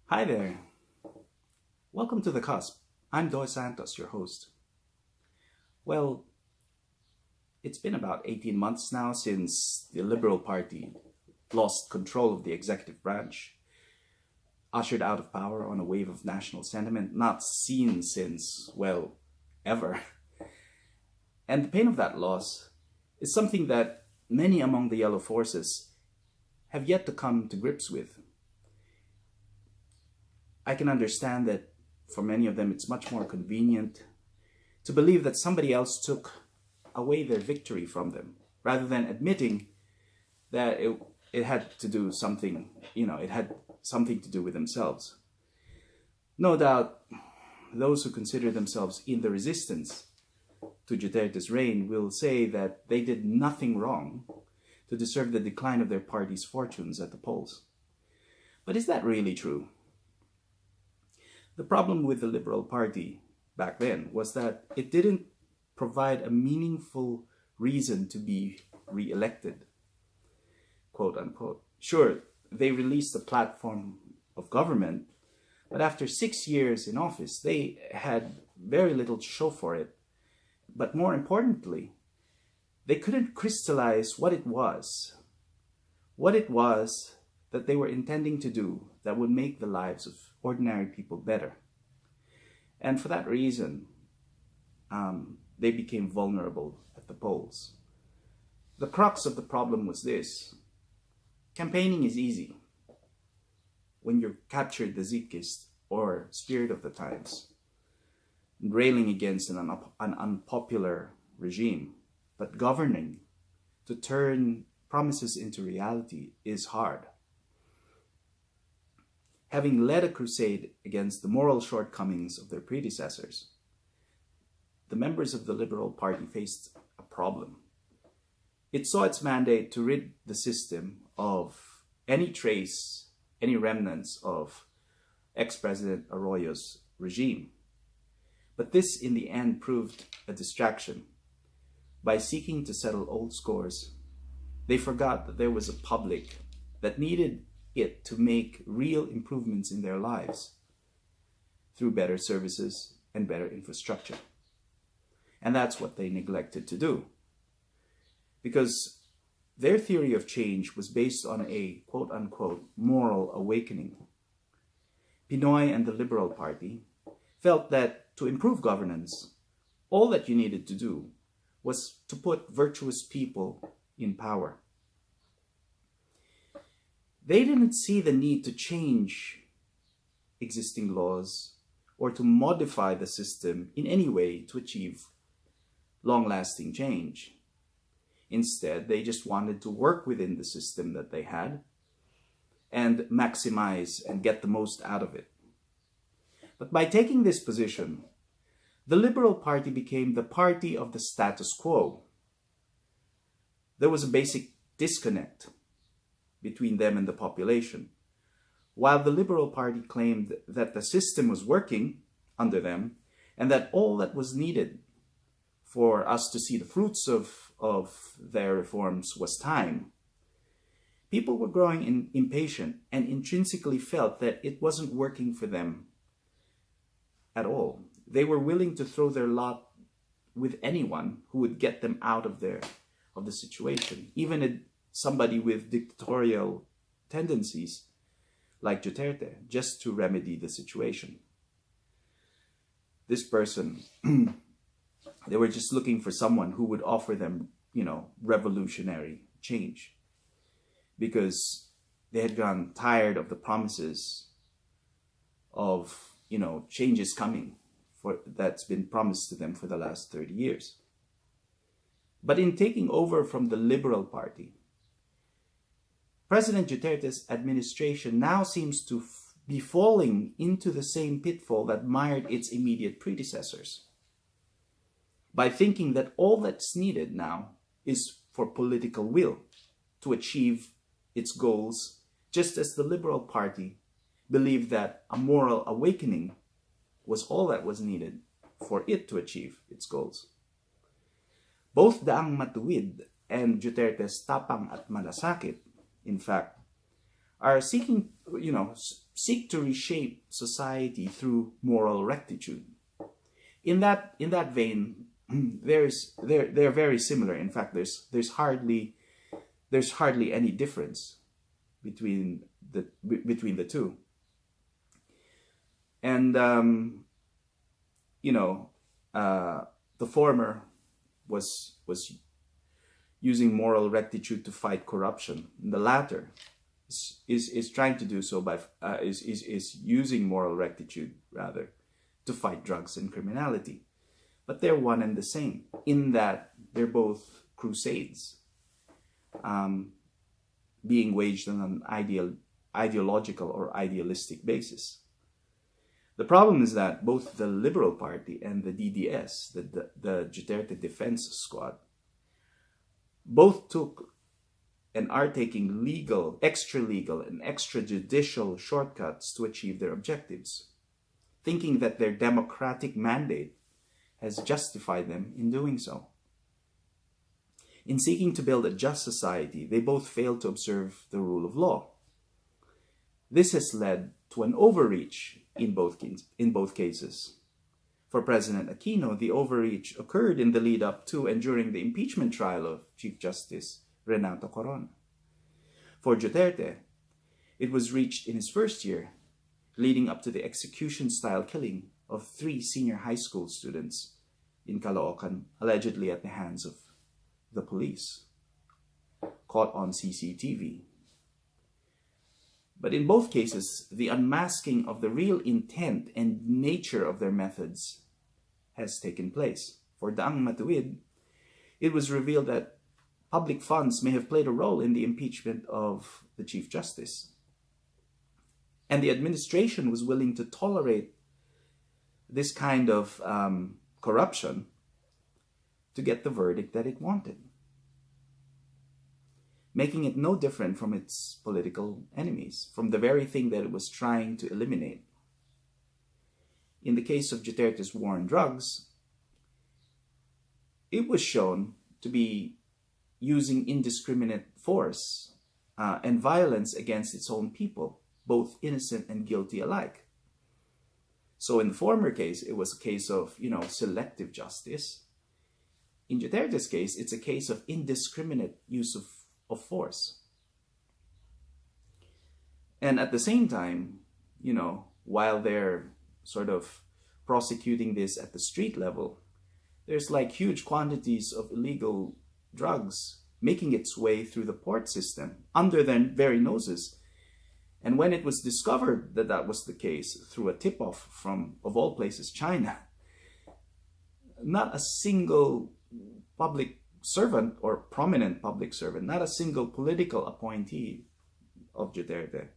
Hi there. Welcome to The Cusp. I'm Doy Santos, your host. Well, it's been about 18 months now since the Liberal Party lost control of the executive branch, ushered out of power on a wave of national sentiment not seen since, well, ever. And the pain of that loss is something that many among the Yellow Forces have yet to come to grips with. I can understand that for many of them it's much more convenient to believe that somebody else took away their victory from them, rather than admitting that it had to do something, it had something to do with themselves. No doubt, those who consider themselves in the resistance to Duterte's reign will say that they did nothing wrong to deserve the decline of their party's fortunes at the polls. But is that really true? The problem with the Liberal Party back then was that it didn't provide a meaningful reason to be re-elected, quote unquote. Sure, they released a platform of government, but after 6 years in office, they had very little to show for it. But more importantly, they couldn't crystallize what it was that they were intending to do that would make the lives of ordinary people better. And for that reason, they became vulnerable at the polls. The crux of the problem was this: campaigning is easy when you're captured the zeitgeist or spirit of the times, railing against an unpopular regime. But governing, to turn promises into reality, is hard. Having led a crusade against the moral shortcomings of their predecessors, the members of the Liberal Party faced a problem. It saw its mandate to rid the system of any trace, any remnants of ex-President Arroyo's regime. But this, in the end, proved a distraction. By seeking to settle old scores, they forgot that there was a public that needed it to make real improvements in their lives through better services and better infrastructure. And that's what they neglected to do, because their theory of change was based on a quote-unquote moral awakening. Pinoy and the Liberal Party felt that to improve governance, all that you needed to do was to put virtuous people in power. They didn't see the need to change existing laws or to modify the system in any way to achieve long-lasting change. Instead, they just wanted to work within the system that they had and maximize and get the most out of it. But by taking this position, the Liberal Party became the party of the status quo. There was a basic disconnect between them and the population. While the Liberal Party claimed that the system was working under them and that all that was needed for us to see the fruits of their reforms was time, people were growing impatient and intrinsically felt that it wasn't working for them at all. They were willing to throw their lot with anyone who would get them out of the situation, even somebody with dictatorial tendencies like Duterte, just to remedy the situation. This person, they were just looking for someone who would offer them, revolutionary change, because they had gone tired of the promises of, changes coming that's been promised to them for the last 30 years. But in taking over from the Liberal Party, President Duterte's administration now seems to be falling into the same pitfall that mired its immediate predecessors, by thinking that all that's needed now is for political will to achieve its goals, just as the Liberal Party believed that a moral awakening was all that was needed for it to achieve its goals. Both Daang Matuwid and Duterte's Tapang at Malasakit, in fact, are seeking, seek to reshape society through moral rectitude. In that vein, they're very similar. In fact, there's hardly any difference between the two. And the former was using moral rectitude to fight corruption. And the latter is trying to do so by is using moral rectitude rather to fight drugs and criminality. But they're one and the same in that they're both crusades being waged on an ideological or idealistic basis. The problem is that both the Liberal Party and the DDS, the Duterte Defense Squad, both took and are taking legal, extra-legal, and extra-judicial shortcuts to achieve their objectives, thinking that their democratic mandate has justified them in doing so. In seeking to build a just society, they both failed to observe the rule of law. This has led to an overreach in both cases. For President Aquino, the overreach occurred in the lead up to and during the impeachment trial of Chief Justice Renato Coron. For Duterte, it was reached in his first year, leading up to the execution-style killing of 3 senior high school students in Caloocan, allegedly at the hands of the police, caught on CCTV. But in both cases, the unmasking of the real intent and nature of their methods has taken place. For Daang Matuwid, it was revealed that public funds may have played a role in the impeachment of the Chief Justice. And the administration was willing to tolerate this kind of corruption to get the verdict that it wanted, making it no different from its political enemies, from the very thing that it was trying to eliminate. In the case of Duterte's war on drugs, it was shown to be using indiscriminate force and violence against its own people, both innocent and guilty alike. So in the former case, it was a case of, selective justice. In Duterte's case, it's a case of indiscriminate use of force. And at the same time, while they're sort of prosecuting this at the street level, there's like huge quantities of illegal drugs making its way through the port system under their very noses. And when it was discovered that that was the case through a tip-off from, of all places, China, not a single public servant or prominent public servant, not a single political appointee of Duterte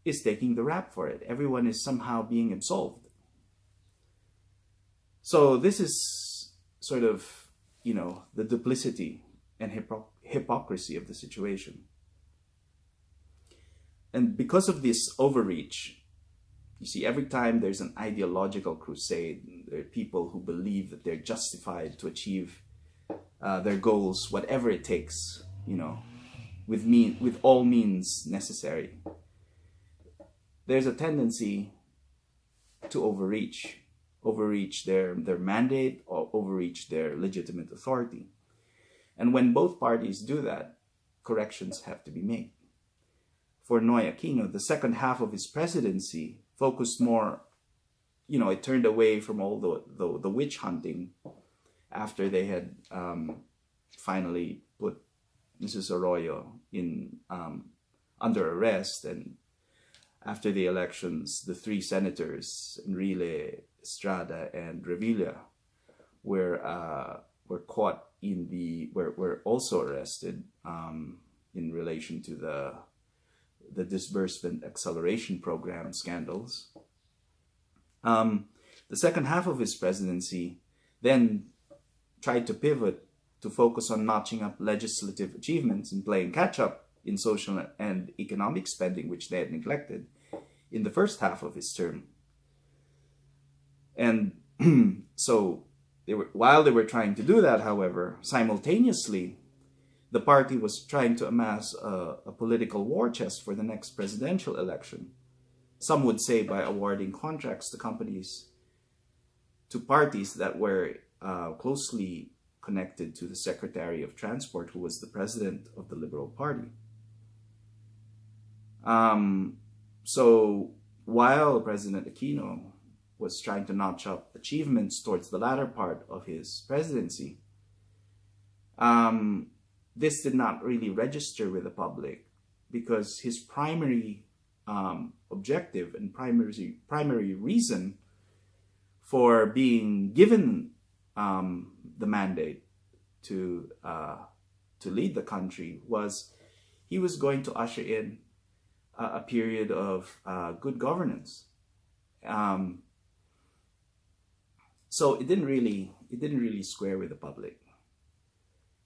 is taking the rap for it. Everyone is somehow being absolved. So this is sort of, the duplicity and hypocrisy of the situation. And because of this overreach, you see, every time there's an ideological crusade, there are people who believe that they're justified to achieve their goals, whatever it takes, with all means necessary. There's a tendency to overreach their mandate or overreach their legitimate authority. And when both parties do that, corrections have to be made. For Noy Aquino, the second half of his presidency focused more, it turned away from all the witch hunting after they had finally put Mrs. Arroyo in under arrest, and after the elections, the 3 senators, Enrile, Estrada, and Revilla, were caught were also arrested in relation to the disbursement acceleration program scandals. The second half of his presidency then tried to pivot to focus on notching up legislative achievements and playing catch-up in social and economic spending, which they had neglected in the first half of his term. And so while they were trying to do that, however, simultaneously, the party was trying to amass a political war chest for the next presidential election. Some would say by awarding contracts to parties that were closely connected to the Secretary of Transport, who was the president of the Liberal Party. So while President Aquino was trying to notch up achievements towards the latter part of his presidency, this did not really register with the public, because his primary objective and primary reason for being given the mandate to lead the country was he was going to usher in a period of good governance. So it didn't really square with the public.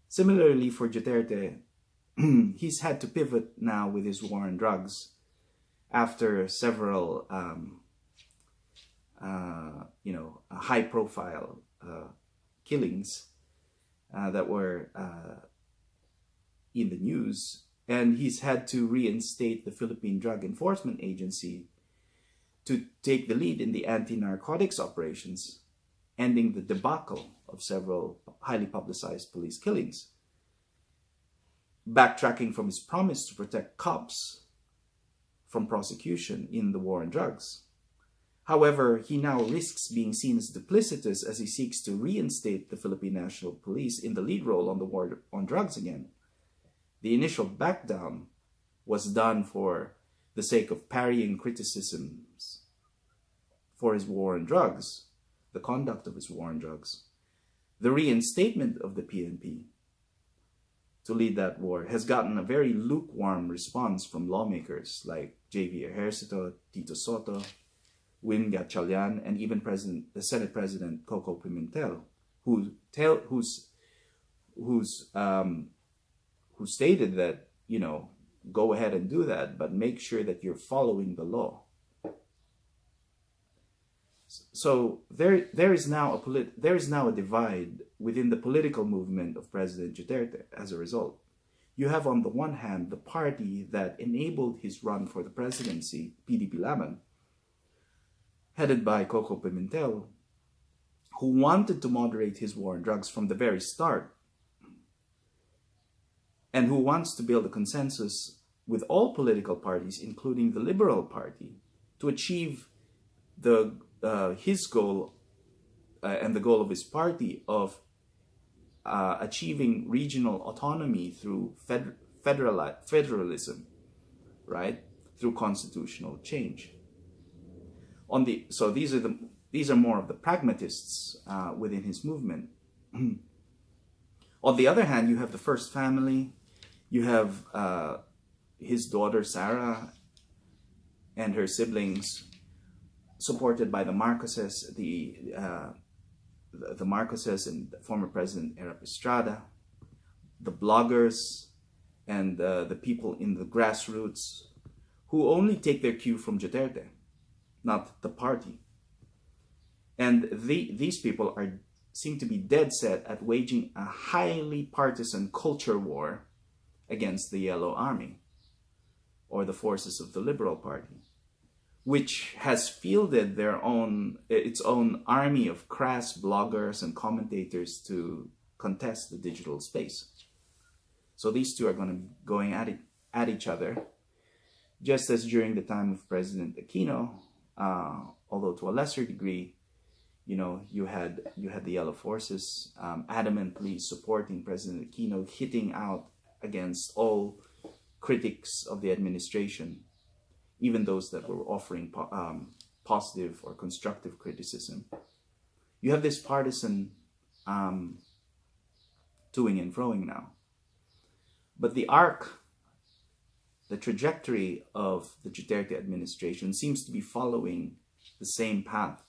Similarly, for Duterte, he's had to pivot now with his war on drugs after several, high-profile killings that were in the news, and he's had to reinstate the Philippine Drug Enforcement Agency to take the lead in the anti-narcotics operations, ending the debacle of several highly publicized police killings, backtracking from his promise to protect cops from prosecution in the war on drugs. However, he now risks being seen as duplicitous as he seeks to reinstate the Philippine National Police in the lead role on the war on drugs again. The initial backdown was done for the sake of parrying criticisms for his war on drugs, the conduct of his war on drugs. The reinstatement of the PNP to lead that war has gotten a very lukewarm response from lawmakers like J.V. Ejercito, Tito Soto, Win Gatchalian, and even the Senate President Coco Pimentel, who stated that, go ahead and do that, but make sure that you're following the law. So there is now a divide within the political movement of President Duterte as a result. You have on the one hand the party that enabled his run for the presidency, PDP-Laban, headed by Coco Pimentel, who wanted to moderate his war on drugs from the very start, and who wants to build a consensus with all political parties, including the Liberal Party, to achieve his goal and the goal of his party of achieving regional autonomy through federalism, right? Through constitutional change. So these are more of the pragmatists within his movement. On the other hand, you have the First Family, you have his daughter Sarah and her siblings, supported by the Marcoses, the Marcoses and former President Erap Estrada, the bloggers, and the people in the grassroots who only take their cue from Duterte, not the party. And these people seem to be dead set at waging a highly partisan culture war against the Yellow Army, or the forces of the Liberal Party, which has fielded its own army of crass bloggers and commentators to contest the digital space. So these two are going to be going at each other, just as during the time of President Aquino, although to a lesser degree. You had the Yellow Forces adamantly supporting President Aquino, hitting out against all critics of the administration, even those that were offering positive or constructive criticism. You have this partisan toing and froing now. But the trajectory of the Duterte administration seems to be following the same path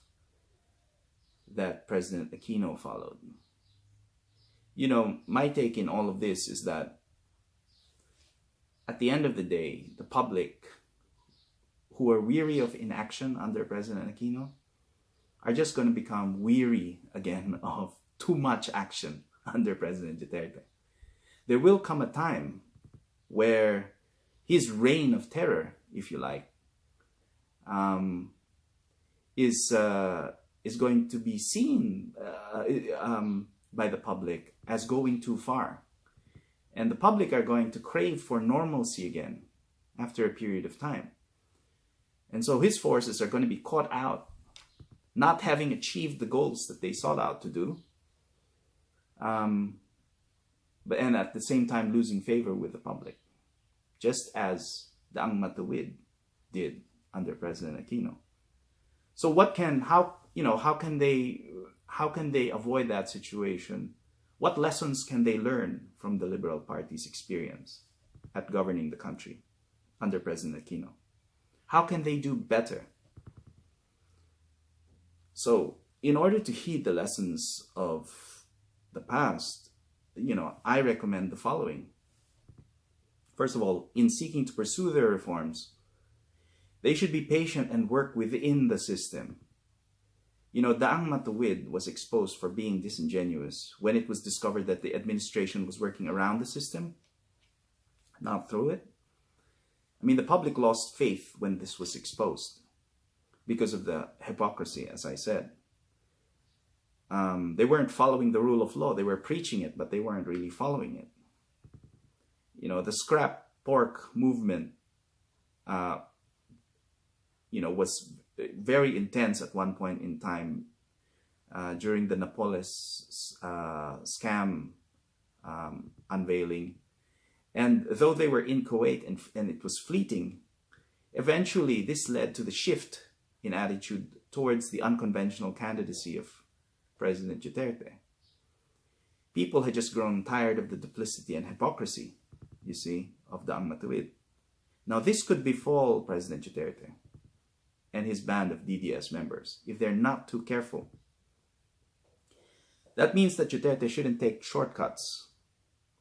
that President Aquino followed. My take in all of this is that at the end of the day, the public who are weary of inaction under President Aquino are just going to become weary again of too much action under President Duterte. there will come a time where his reign of terror, if you like, is going to be seen by the public as going too far. And the public are going to crave for normalcy again after a period of time. And so his forces are going to be caught out, not having achieved the goals that they sought out to do, and at the same time losing favor with the public, just as Daang Matuwid did under President Aquino. So how can they avoid that situation? What lessons can they learn from the Liberal Party's experience at governing the country under President Aquino? How can they do better? So, in order to heed the lessons of the past, I recommend the following. First of all, in seeking to pursue their reforms, they should be patient and work within the system. Daang Matuwid was exposed for being disingenuous when it was discovered that the administration was working around the system, not through it. The public lost faith when this was exposed because of the hypocrisy, as I said. They weren't following the rule of law. They were preaching it, but they weren't really following it. The scrap pork movement, was very intense at one point in time during the Napoles scam unveiling. And though they were in Kuwait and it was fleeting, eventually this led to the shift in attitude towards the unconventional candidacy of President Duterte. People had just grown tired of the duplicity and hypocrisy, you see, of Daang Matuwid. Now this could befall President Duterte and his band of DDS members if they're not too careful. That means that Duterte shouldn't take shortcuts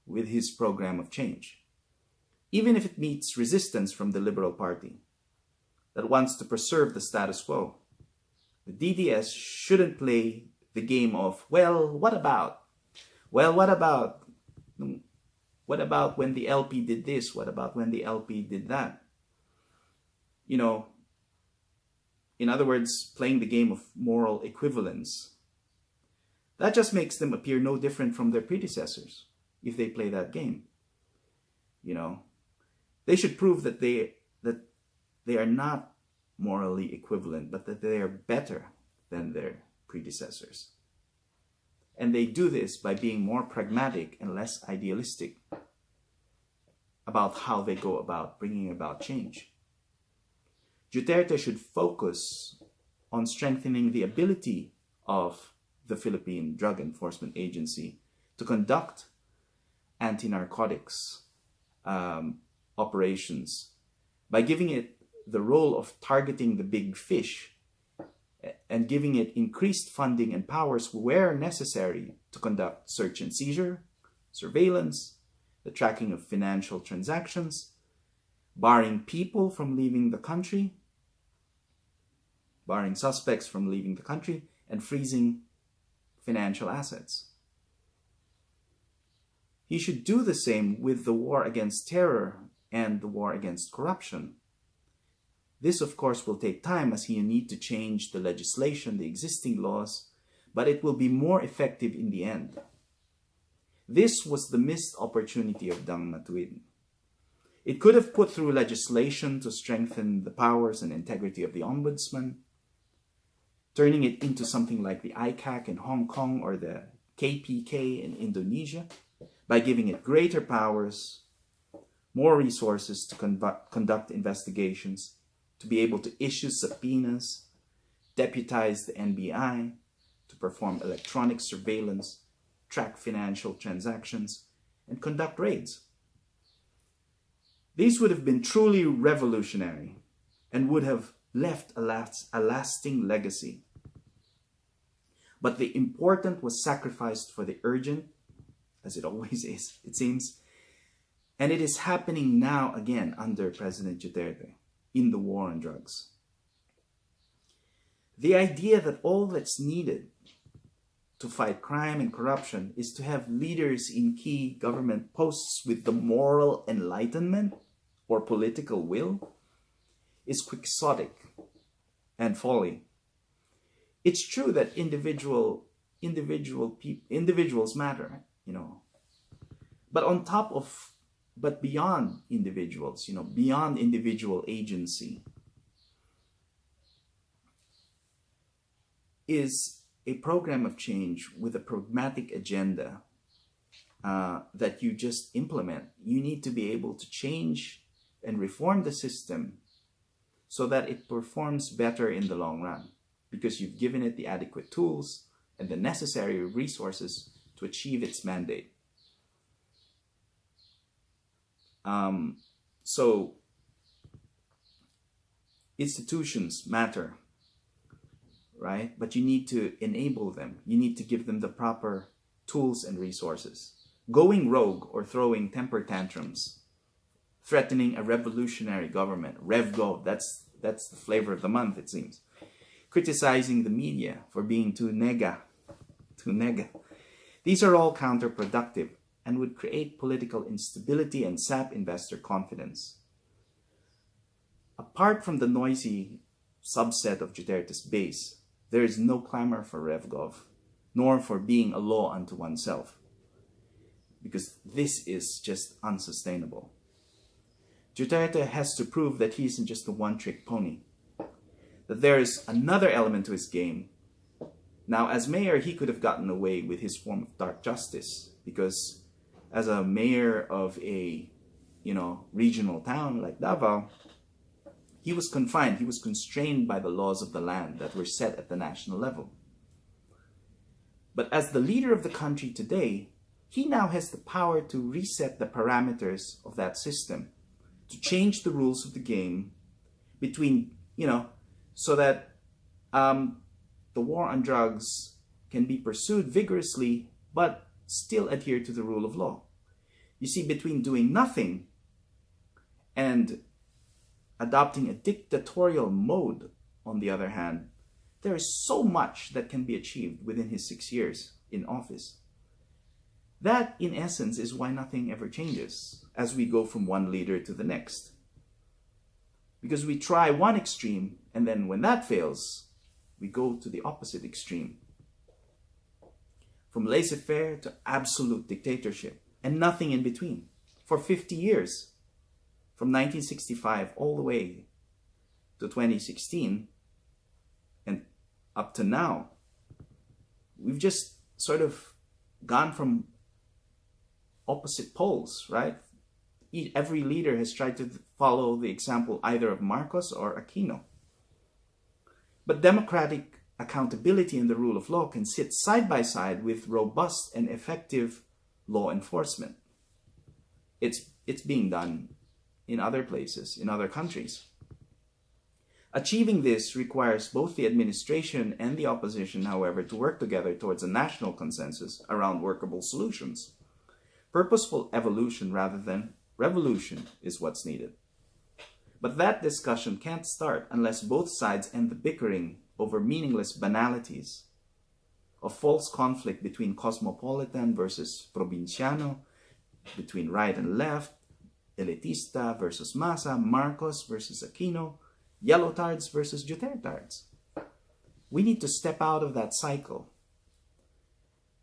with his program of change, even if it meets resistance from the Liberal Party that wants to preserve the status quo. The DDS shouldn't play the game of, what about? What about when the LP did this? What about when the LP did that? In other words, playing the game of moral equivalence. That just makes them appear no different from their predecessors if they play that game. They should prove that they are not morally equivalent, but that they are better than their predecessors. And they do this by being more pragmatic and less idealistic about how they go about bringing about change. Duterte should focus on strengthening the ability of the Philippine Drug Enforcement Agency to conduct anti-narcotics operations by giving it the role of targeting the big fish and giving it increased funding and powers where necessary to conduct search and seizure, surveillance, the tracking of financial transactions, barring people from leaving the country, barring suspects from leaving the country, and freezing financial assets. He should do the same with the war against terror and the war against corruption. This, of course, will take time as he need to change the legislation, the existing laws, but it will be more effective in the end. This was the missed opportunity of Daang Matuwid. It could have put through legislation to strengthen the powers and integrity of the Ombudsman, turning it into something like the ICAC in Hong Kong or the KPK in Indonesia, by giving it greater powers, more resources to conduct investigations, to be able to issue subpoenas, deputize the NBI, to perform electronic surveillance, track financial transactions, and conduct raids. These would have been truly revolutionary and would have left a lasting legacy. But the important was sacrificed for the urgent, as it always is, it seems. And it is happening now again under President Duterte in the war on drugs. The idea that all that's needed to fight crime and corruption is to have leaders in key government posts with the moral enlightenment or political will is quixotic and folly. It's true that individuals matter, but beyond individuals, beyond individual agency is a program of change with a pragmatic agenda that you just implement. You need to be able to change and reform the system so that it performs better in the long run, because you've given it the adequate tools and the necessary resources to achieve its mandate. So institutions matter, right? But you need to enable them. You need to give them the proper tools and resources. Going rogue or throwing temper tantrums, threatening a revolutionary government, RevGov, that's the flavor of the month, it seems. Criticizing the media for being too nega. These are all counterproductive and would create political instability and sap investor confidence. Apart from the noisy subset of Duterte's base, there is no clamor for RevGov, nor for being a law unto oneself, because this is just unsustainable. Duterte has to prove that he isn't just a one-trick pony, that there is another element to his game. Now, as mayor, he could have gotten away with his form of dark justice, because as a mayor of a, regional town like Davao, he was confined, he was constrained by the laws of the land that were set at the national level. But as the leader of the country today, he now has the power to reset the parameters of that system, to change the rules of the game between, so that the war on drugs can be pursued vigorously, but still adhere to the rule of law. You see, between doing nothing and adopting a dictatorial mode, on the other hand, there is so much that can be achieved within his 6 years in office. That, in essence, is why nothing ever changes as we go from one leader to the next. Because we try one extreme, and then when that fails, we go to the opposite extreme. From laissez-faire to absolute dictatorship, and nothing in between, for 50 years. From 1965 all the way to 2016 and up to now, we've just sort of gone from opposite poles, right? Every leader has tried to follow the example either of Marcos or Aquino. But democratic accountability and the rule of law can sit side by side with robust and effective law enforcement. It's being done in other places, in other countries. Achieving this requires both the administration and the opposition, however, to work together towards a national consensus around workable solutions. Purposeful evolution rather than revolution is what's needed. But that discussion can't start unless both sides end the bickering over meaningless banalities of false conflict between cosmopolitan versus provinciano, between right and left, elitista versus masa, Marcos versus Aquino, yellow tards versus Dutertards. We need to step out of that cycle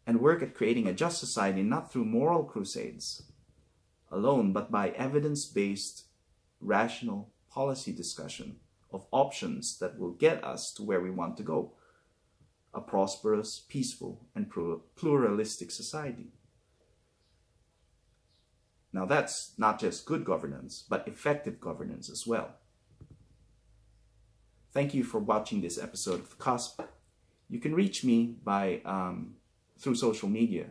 and work at creating a just society not through moral crusades alone, but by evidence-based, rational policy discussion of options that will get us to where we want to go, a prosperous, peaceful, and pluralistic society. Now that's not just good governance, but effective governance as well. Thank you for watching this episode of The Cusp. You can reach me by through social media,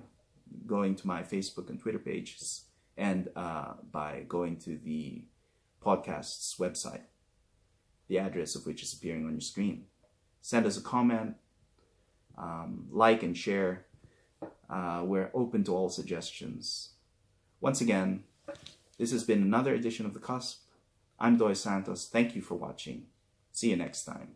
going to my Facebook and Twitter pages, and by going to the podcast's website, the address of which is appearing on your screen. Send us a comment, like and share. We're open to all suggestions. Once again, this has been another edition of The Cusp. I'm Doy Santos. Thank you for watching. See you next time.